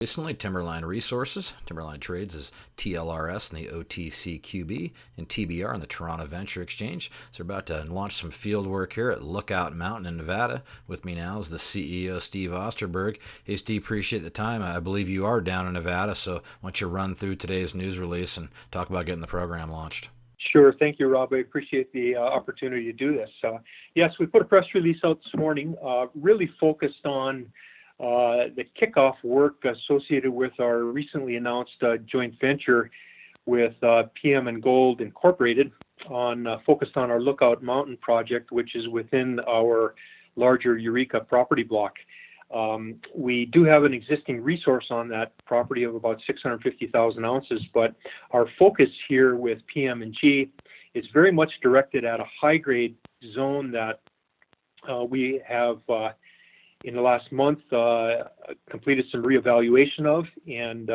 Recently, Timberline Resources, Timberline trades as TLRS in the OTCQB and TBR on the Toronto Venture Exchange. So we're about to launch some field work here at Lookout Mountain in Nevada. With me now is the CEO, Steve Osterberg. Hey, Steve, appreciate the time. I believe you are down in Nevada, so why don't you run through today's news release and talk about getting the program launched? Sure. Thank you, Rob. I appreciate the opportunity to do this. Yes, we put a press release out this morning, really focused on the kickoff work associated with our recently announced joint venture with PM and Gold Incorporated, focused on our Lookout Mountain project, which is within our larger Eureka property block. We do have an existing resource on that property of about 650,000 ounces, but our focus here with PM&G is very much directed at a high-grade zone that we have in the last month completed some reevaluation of, and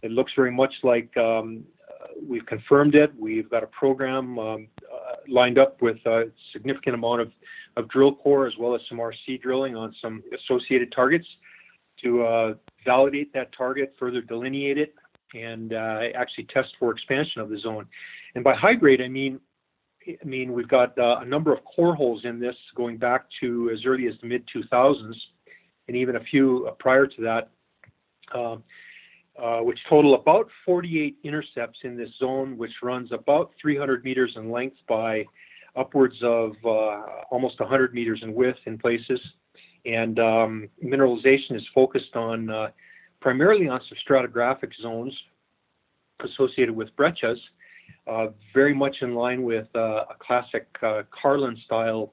it looks very much like we've confirmed it. We've got a program lined up with a significant amount of drill core as well as some RC drilling on some associated targets to validate that target, further delineate it, and actually test for expansion of the zone. And by high grade, I mean we've got a number of core holes in this going back to as early as the mid-2000s, and even a few prior to that, which total about 48 intercepts in this zone, which runs about 300 meters in length by upwards of almost 100 meters in width in places. And mineralization is focused on primarily on some stratigraphic zones associated with breccias, very much in line with a classic Carlin-style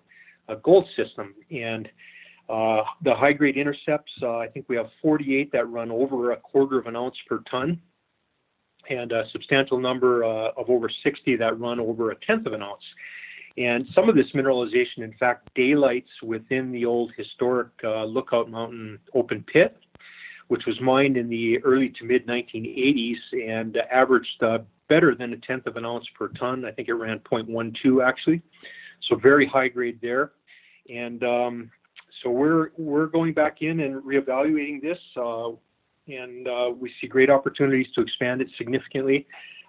gold system. And the high-grade intercepts, I think we have 48 that run over a quarter of an ounce per ton, and a substantial number of over 60 that run over a tenth of an ounce. And some of this mineralization, in fact, daylights within the old historic Lookout Mountain open pit, which was mined in the early to mid-1980s and averaged better than a tenth of an ounce per ton. I think it ran 0.12 actually, so very high grade there. And so we're going back in and reevaluating this, and we see great opportunities to expand it significantly.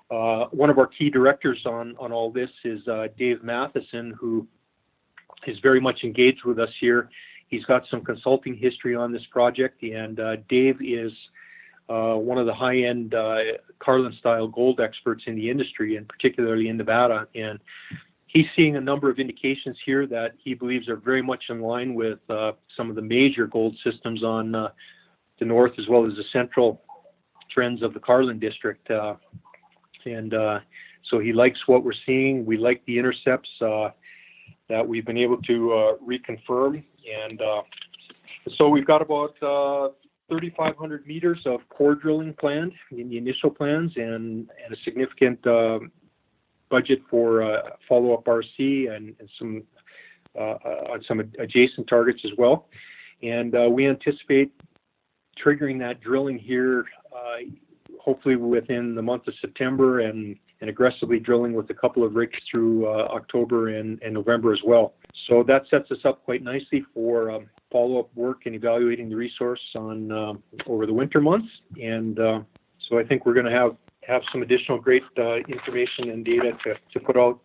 One of our key directors on all this is Dave Matheson, who is very much engaged with us here. He's got some consulting history on this project, and Dave is one of the high-end Carlin-style gold experts in the industry, and particularly in Nevada. And he's seeing a number of indications here that he believes are very much in line with some of the major gold systems on the north as well as the central trends of the Carlin district. And so he likes what we're seeing. We like the intercepts that we've been able to reconfirm. And so we've got about 3,500 meters of core drilling planned in the initial plans, and a significant budget for follow-up RC and some on some adjacent targets as well. And we anticipate triggering that drilling here hopefully within the month of September, and aggressively drilling with a couple of rigs through October and November as well. So that sets us up quite nicely for follow-up work and evaluating the resource on over the winter months. And so I think we're going to have some additional great information and data to put out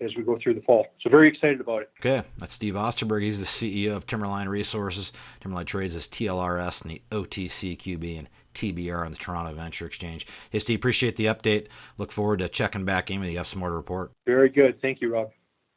as we go through the fall. So very excited about it. Okay, that's Steve Osterberg. He's the CEO of Timberline Resources. Timberline trades as TLRS in the OTCQB and TBR on the Toronto Venture Exchange. Hey, Steve, appreciate the update. Look forward to checking back in with you. You have some more to report. Very good. Thank you, Rob.